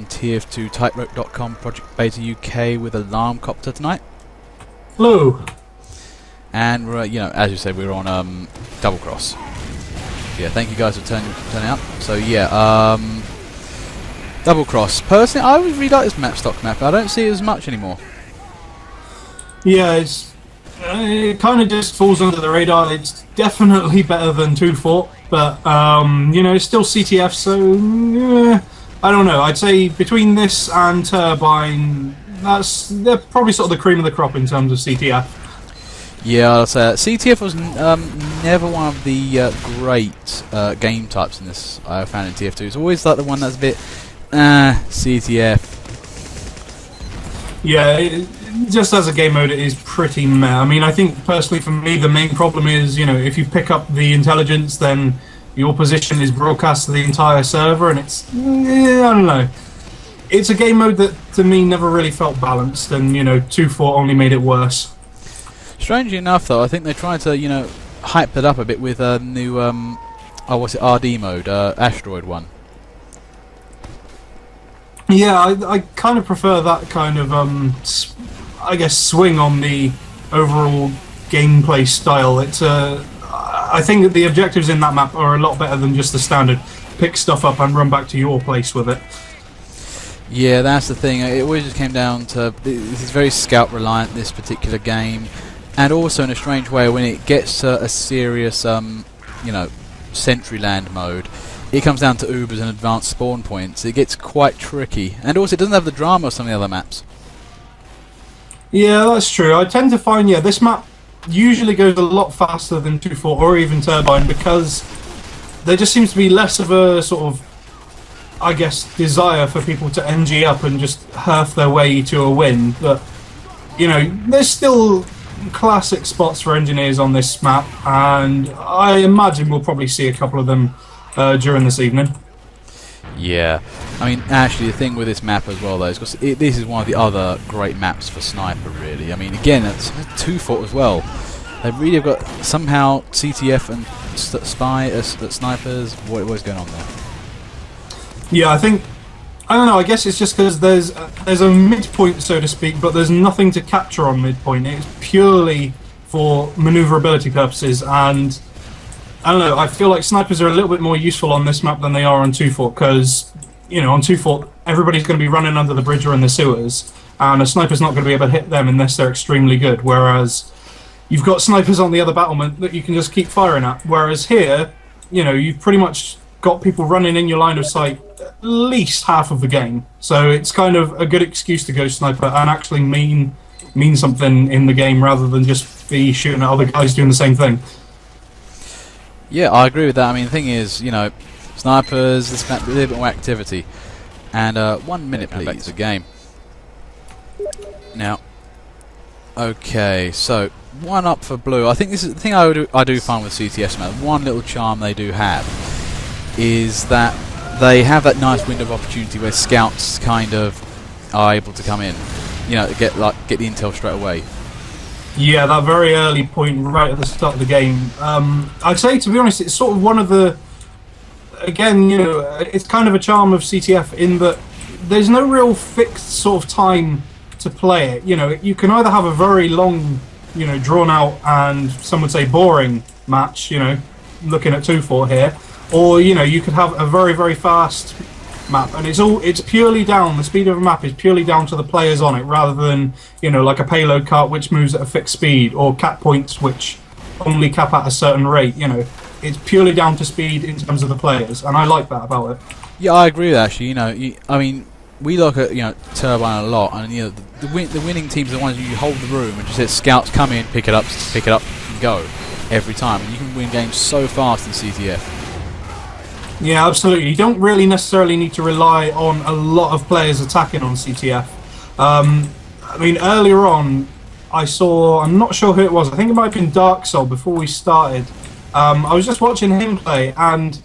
on TF2 Tightrope.com Project Beta UK with Alarm Copter tonight. Hello. And we're, as you said, we're on Doublecross. Yeah, thank you guys for turning out. So yeah, Doublecross. Personally, I would really like this stock map. I don't see it as much anymore. Yeah, it kind of just falls under the radar. It's definitely better than Two Fort, but it's still CTF. So I don't know. I'd say between this and Turbine, they're probably sort of the cream of the crop in terms of CTF. Yeah, I'll say that. CTF was never one of the great game types in this. I found in TF2. It's always like the one that's a bit CTF. Yeah, just as a game mode, it is pretty meh. I mean, I think personally for me, the main problem is, if you pick up the intelligence, then your position is broadcast to the entire server, and it's, I don't know. It's a game mode that, to me, never really felt balanced, and, 2-4 only made it worse. Strangely enough, though, I think they tried to, hype it up a bit with a new, what's it, RD mode, Asteroid one. Yeah, I kind of prefer that kind of, I guess, swing on the overall gameplay style. It's I think that the objectives in that map are a lot better than just the standard pick stuff up and run back to your place with it. Yeah, that's the thing. It always just came down to this is very scout reliant, this particular game, and also in a strange way when it gets to a serious, sentry land mode. It comes down to Ubers and advanced spawn points. It gets quite tricky, and also it doesn't have the drama of some of the other maps. Yeah, that's true. I tend to find, this map usually goes a lot faster than 2-4 or even Turbine because there just seems to be less of a sort of, I guess, desire for people to NG up and just half their way to a win. But, there's still classic spots for engineers on this map, and I imagine we'll probably see a couple of them during this evening. Yeah, I mean, actually, the thing with this map as well, though, is because this is one of the other great maps for Sniper, really. I mean, again, it's 2-4 as well. They really have got somehow CTF and snipers. What is going on there? Yeah, I don't know. I guess it's just because there's a midpoint, so to speak, but there's nothing to capture on midpoint. It's purely for maneuverability purposes, and I don't know, I feel like snipers are a little bit more useful on this map than they are on 2-4, because, on 2-4, everybody's going to be running under the bridge or in the sewers, and a sniper's not going to be able to hit them unless they're extremely good, whereas you've got snipers on the other battlement that you can just keep firing at, whereas here, you've pretty much got people running in your line of sight at least half of the game, so it's kind of a good excuse to go sniper and actually mean something in the game rather than just be shooting at other guys doing the same thing. Yeah, I agree with that. I mean, the thing is, snipers, this map, a little bit more activity. And 1 minute, please. Back to the game. Now, okay, so 1 up for blue. I think this is the thing I do find with CTS map. One little charm they do have is that they have that nice window of opportunity where scouts kind of are able to come in, get the intel straight away. Yeah, that very early point right at the start of the game. I'd say, to be honest, it's sort of one of the... Again, it's kind of a charm of CTF in that there's no real fixed sort of time to play it. You can either have a very long, drawn-out and some would say boring match, looking at 2-4 here, or, you could have a very, very fast map, and it's purely down, the speed of a map is purely down to the players on it, rather than like a payload cart which moves at a fixed speed, or cap points which only cap at a certain rate. It's purely down to speed in terms of the players, and I like that about it. Yeah, I agree with that, actually. I mean, we look at Turbine a lot, and the winning teams are the ones you hold the room and just let scouts come in, pick it up, and go every time, and you can win games so fast in CTF. Yeah, absolutely. You don't really necessarily need to rely on a lot of players attacking on CTF. I mean, earlier on, I'm not sure who it was, I think it might have been Dark Soul before we started. I was just watching him play, and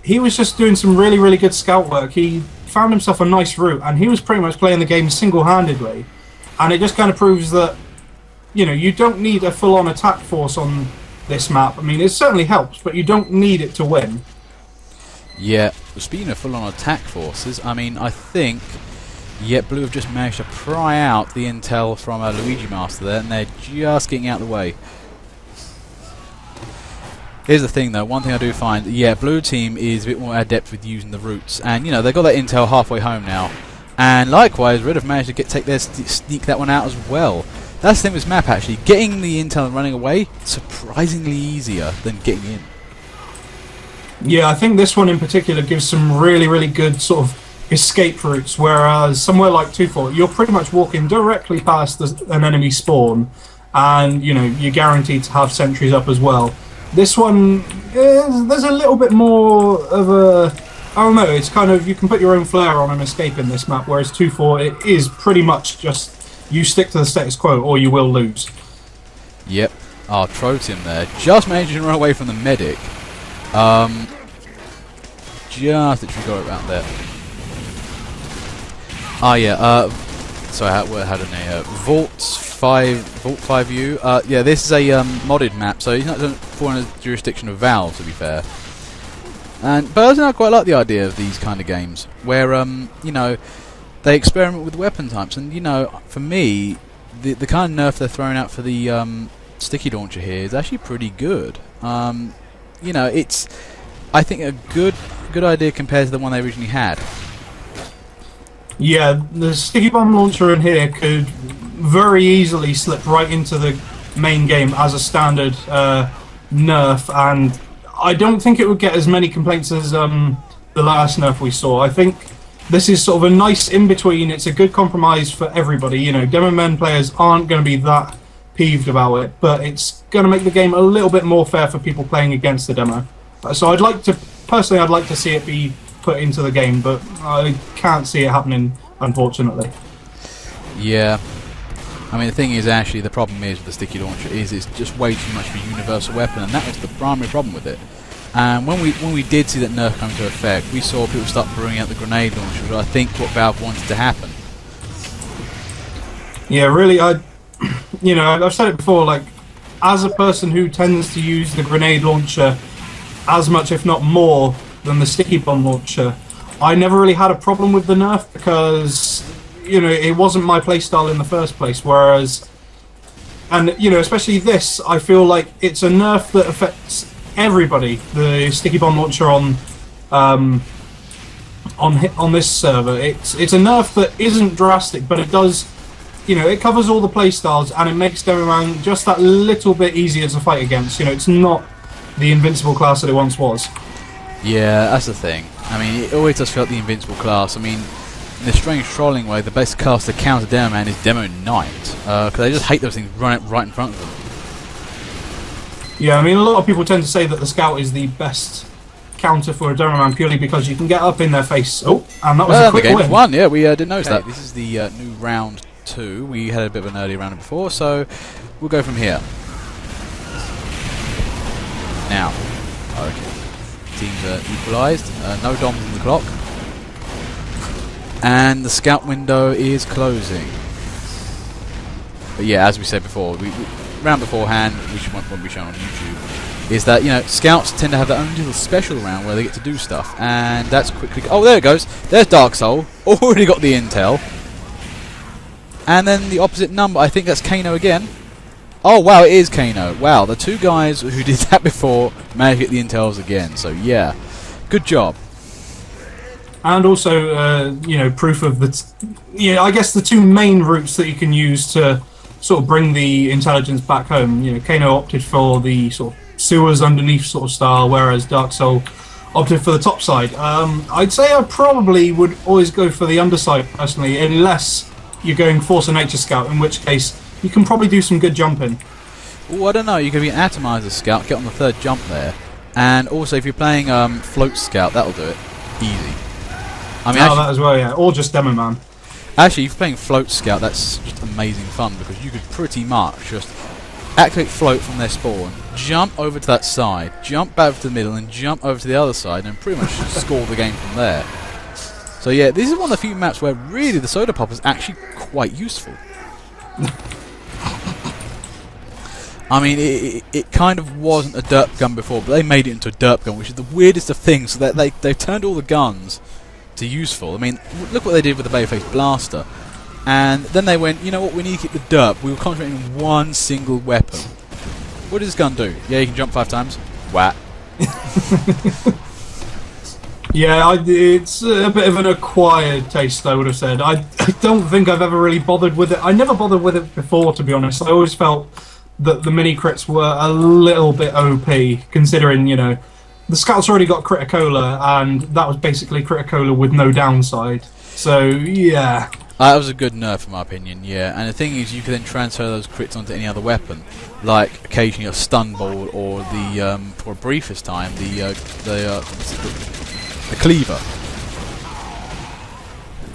he was just doing some really, really good scout work. He found himself a nice route, and he was pretty much playing the game single-handedly. And it just kind of proves that, you don't need a full-on attack force on this map. I mean, it certainly helps, but you don't need it to win. Yeah, speaking of full-on attack forces, I mean, I think, yet Blue have just managed to pry out the intel from Luigi Master there, and they're just getting out of the way. Here's the thing though, one thing I do find, yeah, Blue team is a bit more adept with using the routes, and you know, they've got that intel halfway home now. And likewise, Red have managed to take their sneak that one out as well. That's the thing with this map actually, getting the intel and running away, surprisingly easier than getting in. Yeah, I think this one in particular gives some really, really good sort of escape routes, whereas somewhere like 2-4, you're pretty much walking directly past an enemy spawn, and you know, you're guaranteed to have sentries up as well. This one, there's a little bit more of a, I don't know, it's kind of, you can put your own flair on an escape in this map, whereas 2-4, it is pretty much just, you stick to the status quo or you will lose. Yep, our Trotim there, just managing to run away from the medic. Just literally got it around there. Ah yeah, so I had a Vault 5U. Yeah, this is a modded map, so he's not falling under the jurisdiction of Valve, to be fair. But I quite like the idea of these kind of games, where you know, they experiment with weapon types, and you know, for me, the kind of nerf they're throwing out for the sticky launcher here is actually pretty good. You know, it's, I think, a good idea compared to the one they originally had. Yeah, the sticky bomb launcher in here could very easily slip right into the main game as a standard nerf, and I don't think it would get as many complaints as the last nerf we saw. I think this is sort of a nice in-between. It's a good compromise for everybody. You know, Demo Men players aren't going to be that peeved about it, but it's going to make the game a little bit more fair for people playing against the demo. So I'd like to see it be put into the game, but I can't see it happening, unfortunately. Yeah. I mean, the thing is, actually, the problem is with the sticky launcher is it's just way too much of a universal weapon, and that was the primary problem with it. And when we did see that nerf come into effect, we saw people start bringing out the grenade launcher, which I think what Valve wanted to happen. Yeah, really, you know, I've said it before, like, as a person who tends to use the grenade launcher as much, if not more, than the sticky bomb launcher, I never really had a problem with the nerf because, you know, it wasn't my playstyle in the first place. Whereas, and you know, especially this, I feel like it's a nerf that affects everybody. The sticky bomb launcher on this server, it's a nerf that isn't drastic, but it does, you know, it covers all the playstyles and it makes Demo Man just that little bit easier to fight against. You know, it's not the invincible class that it once was. Yeah, that's the thing. I mean, it always does feel like the invincible class. I mean, in a strange trolling way, the best class to counter Demo Man is Demo Knight, because they just hate those things running right in front of them. Yeah, I mean, a lot of people tend to say that the Scout is the best counter for a Demo Man purely because you can get up in their face. Oh, and that was a quick win. Won. Yeah, we didn't notice that. This is the new round 2. We had a bit of an early round before, so we'll go from here. Now, okay. Teams are equalised. No doms in the clock. And the scout window is closing. But yeah, as we said before, we round beforehand, which won't be shown on YouTube, is that, you know, scouts tend to have their own little special round where they get to do stuff, and that's quickly. Oh, there it goes. There's Dark Soul. Already got the intel. And then the opposite number. I think that's Kano again. Oh wow, it is Kano. Wow, the two guys who did that before managed to get the intels again. So yeah, good job. And also, you know, proof of the, I guess the two main routes that you can use to sort of bring the intelligence back home. You know, Kano opted for the sort of sewers underneath sort of style, whereas Dark Soul opted for the top side. I'd say I probably would always go for the underside personally, unless you're going Force of Nature Scout, in which case you can probably do some good jumping. Oh, I don't know. You can be an Atomizer Scout, get on the third jump there, and also if you're playing Float Scout, that'll do it easy. I mean, that as well, yeah, or just Demo Man. Actually, if you're playing Float Scout, that's just amazing fun because you could pretty much just activate Float from their spawn, jump over to that side, jump back to the middle, and jump over to the other side, and pretty much score the game from there. So yeah, this is one of the few maps where really the Soda Pop is actually quite useful. I mean, it kind of wasn't a derp gun before, but they made it into a derp gun, which is the weirdest of things. So that they've turned all the guns to useful. I mean, look what they did with the Bayface Blaster. And then they went, you know what, we need to keep the derp. We will concentrate on one single weapon. What does this gun do? Yeah, you can jump 5 times. Whack. Yeah, it's a bit of an acquired taste, I would have said. I don't think I've ever really bothered with it. I never bothered with it before, to be honest. I always felt that the mini crits were a little bit OP, considering, you know, the Scouts already got Criticola, and that was basically Criticola with no downside. So, yeah. That was a good nerf, in my opinion, yeah. And the thing is, you can then transfer those crits onto any other weapon, like occasionally a stun ball, or the for a briefest time, the cleaver.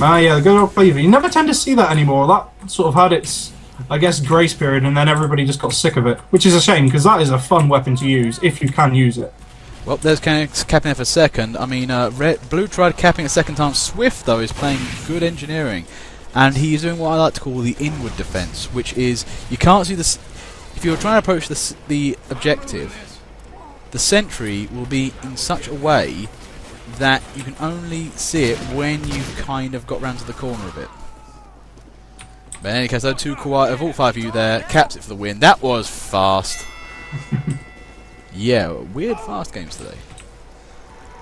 Ah, yeah, the good old cleaver. You never tend to see that anymore. That sort of had its, I guess, grace period, and then everybody just got sick of it, which is a shame because that is a fun weapon to use if you can use it. Well, there's capping it for second. I mean, Blue tried capping a second time. Swift, though, is playing good engineering. And he's doing what I like to call the inward defense, which is you can't see this. If you're trying to approach the objective, the sentry will be in such a way that you can only see it when you've kind of got round to the corner of it. But in any case, those two Vault 5 of you there caps it for the win. That was fast. Yeah, weird fast games today.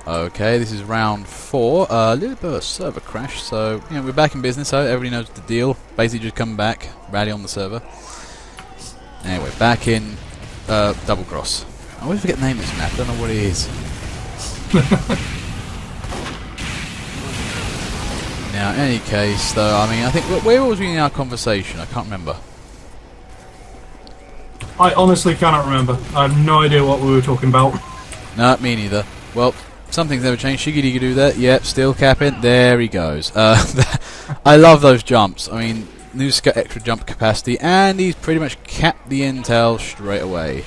Okay, this is round 4. A little bit of a server crash, so you know, we're back in business, so everybody knows the deal. Basically just come back, rally on the server. Anyway, back in Doublecross. I always forget the name of this map, I don't know what it is. Now, in any case, though, I mean, I think, where was we in our conversation? I can't remember. I honestly cannot remember. I have no idea what we were talking about. No, me neither. Well, something's never changed. Shiggy do that. Yep, still capping. There he goes. I love those jumps. I mean, new extra jump capacity, and he's pretty much capped the intel straight away.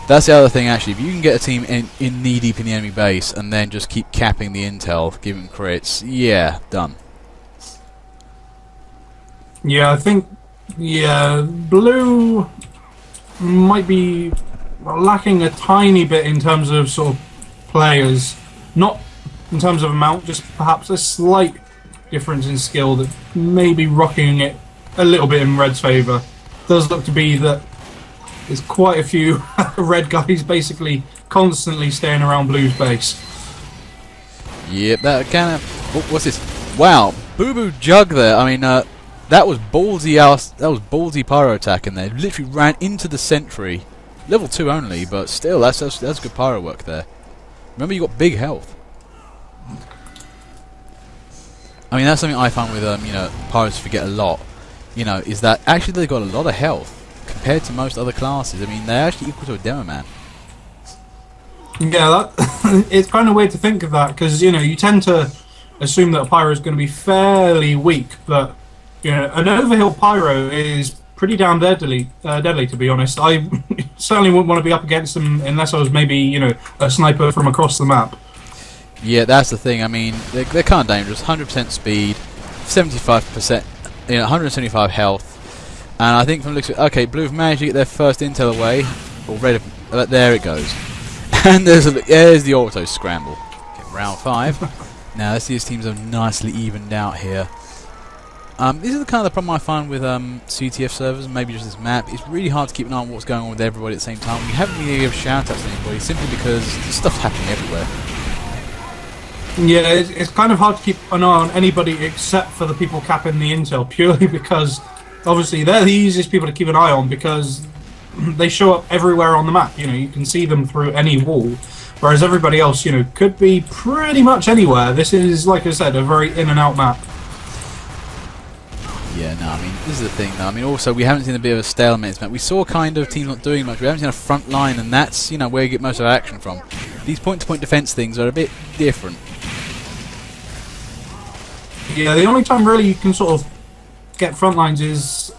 That's the other thing, actually. If you can get a team in knee deep in the enemy base and then just keep capping the intel, giving crits, yeah, done. Yeah, I think, yeah, Blue might be lacking a tiny bit in terms of sort of players, not in terms of amount, just perhaps a slight difference in skill that may be rocking it a little bit in Red's favour. Does look to be that there's quite a few Red guys basically constantly staying around Blue's base. Yep, that kind of... what's this? Wow, Boo Boo Jug there. I mean, that was ballsy. That was ballsy pyro attack in there. Literally ran into the sentry. Level 2 only, but still, that's good pyro work there. Remember, you got big health. I mean, that's something I find with you know, pyros forget a lot. You know, is that actually they got a lot of health compared to most other classes. I mean, they're actually equal to a demo man. Yeah, that it's kind of weird to think of that because you know you tend to assume that a pyro is going to be fairly weak, but you know, an overhill pyro is pretty damn deadly, to be honest. I certainly wouldn't want to be up against them unless I was maybe, you know, a sniper from across the map. Yeah, that's the thing. I mean, they're kind of dangerous. 100% speed, 75%, you know, 175 health, and I think from the looks of it, okay, Blue have managed to get their first intel away. Or Red, there it goes, and there's the auto scramble. Okay, round 5. Now let's see, these teams are nicely evened out here. This is the kind of the problem I find with CTF servers, and maybe just this map. It's really hard to keep an eye on what's going on with everybody at the same time. You haven't really give shout-outs to anybody, simply because stuff's happening everywhere. Yeah, it's kind of hard to keep an eye on anybody except for the people capping the intel, purely because, obviously, they're the easiest people to keep an eye on because they show up everywhere on the map. You know, you can see them through any wall, whereas everybody else, you know, could be pretty much anywhere. This is, like I said, a very in-and-out map. Yeah, no, I mean, this is the thing, though. I mean, also, we haven't seen a bit of a stalemate in this map. We saw kind of teams not doing much. We haven't seen a front line, and that's, you know, where you get most of our action from. These point-to-point defense things are a bit different. Yeah, the only time really you can sort of get front lines is,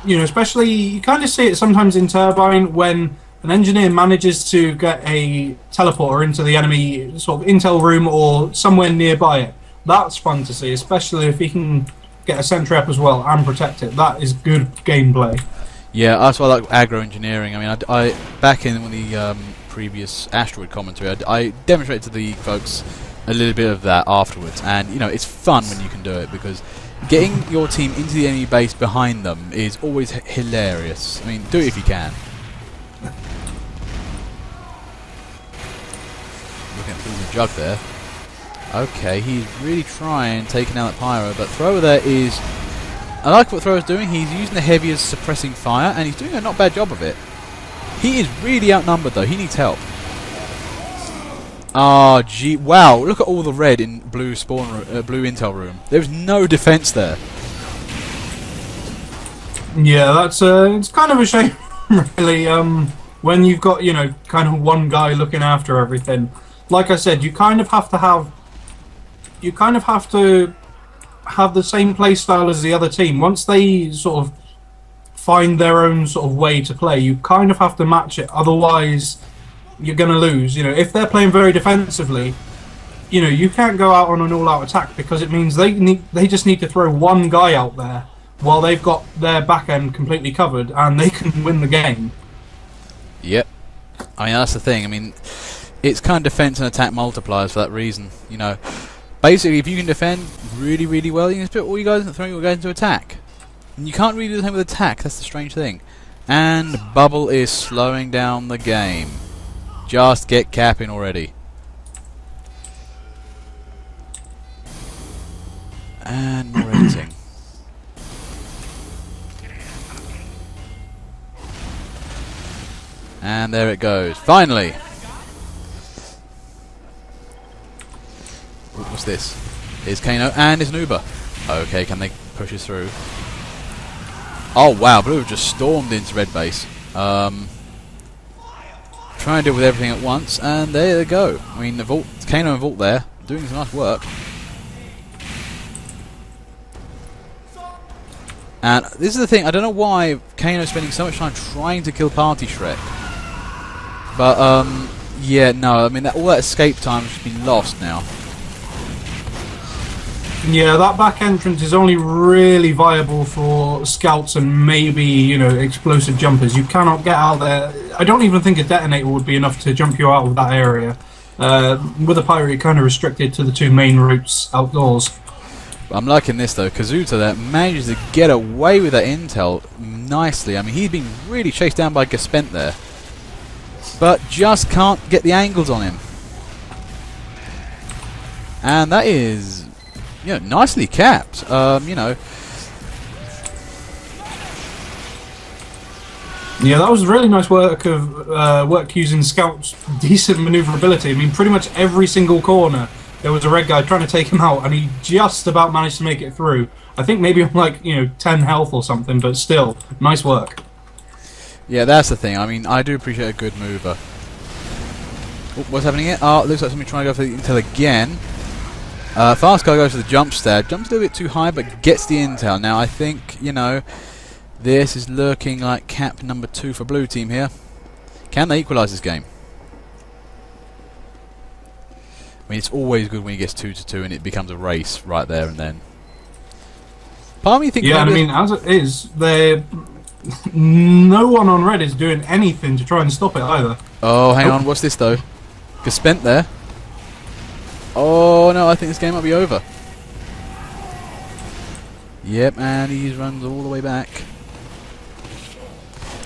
you know, especially, you kind of see it sometimes in Turbine when an engineer manages to get a teleporter into the enemy sort of intel room or somewhere nearby it. That's fun to see, especially if he can get a sentry up as well and protect it. That is good gameplay. Yeah, that's why I like aggro engineering. I mean, I back in one of the previous asteroid commentary, I demonstrated to the folks a little bit of that afterwards, and you know, it's fun when you can do it because getting your team into the enemy base behind them is always hilarious. I mean, do it if you can. Looking through the jug there. Okay, he's really trying taking out that pyro, but Thrower there is... I like what Thrower's doing. He's using the heavy as suppressing fire, and he's doing a not bad job of it. He is really outnumbered though. He needs help. Ah, gee, wow! Look at all the red in blue blue intel room. There's no defense there. Yeah, that's it's kind of a shame, really. When you've got, you know, kind of one guy looking after everything. Like I said, you kind of have to have the same play style as the other team. Once they sort of find their own sort of way to play, you kind of have to match it. Otherwise, you're going to lose. You know, if they're playing very defensively, you know, you can't go out on an all-out attack because it means they just need to throw one guy out there while they've got their back end completely covered, and they can win the game. Yep. I mean, that's the thing. I mean, it's kind of defense and attack multipliers for that reason. You know, basically, if you can defend really, really well, you can put all you guys and throw your guys into attack. And you can't really do the same with attack. That's the strange thing. And Bubble is slowing down the game. Just get capping already. And more editing. And there it goes. Finally! Ooh, what's this? Here's Kano and his Nuba. Okay, can they push us through? Oh wow, Blue just stormed into red base. Trying to deal with everything at once, and there they go. I mean, the Vault, Kano and Vault there, doing some nice work. And this is the thing, I don't know why Kano's spending so much time trying to kill Party Shrek. But, yeah, no, I mean, all that escape time has just been lost now. Yeah, that back entrance is only really viable for scouts and maybe, you know, explosive jumpers. You cannot get out there. I don't even think a detonator would be enough to jump you out of that area. With a pyro, you're kind of restricted to the two main routes outdoors. I'm liking this though. Kazuta there manages to get away with that intel nicely. I mean, he's been really chased down by Gaspent there, but just can't get the angles on him. And that is, you know, nicely capped. You know. Yeah, that was really nice work using Scout's decent maneuverability. I mean, pretty much every single corner there was a red guy trying to take him out, and he just about managed to make it through. I think maybe on like, you know, 10 health or something, but still, nice work. Yeah, that's the thing. I mean, I do appreciate a good mover. Oh, what's happening here? Oh, it looks like somebody trying to go for the intel again. Fast guy goes for the jump stab. Jumps a little bit too high, but gets the intel. Now, I think, you know, this is looking like cap number 2 for blue team here. Can they equalise this game? I mean, it's always good when he gets 2-2 and it becomes a race right there and then. Part of me thinks... Yeah, I mean, as it is, no one on red is doing anything to try and stop it either. Oh, hang on, what's this though? Gaspent there. Oh no, I think this game might be over. Yep, and he runs all the way back.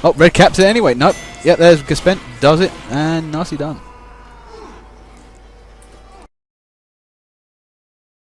Oh, red caps it anyway. Nope. Yep, there's Gaspent, does it, and nicely done.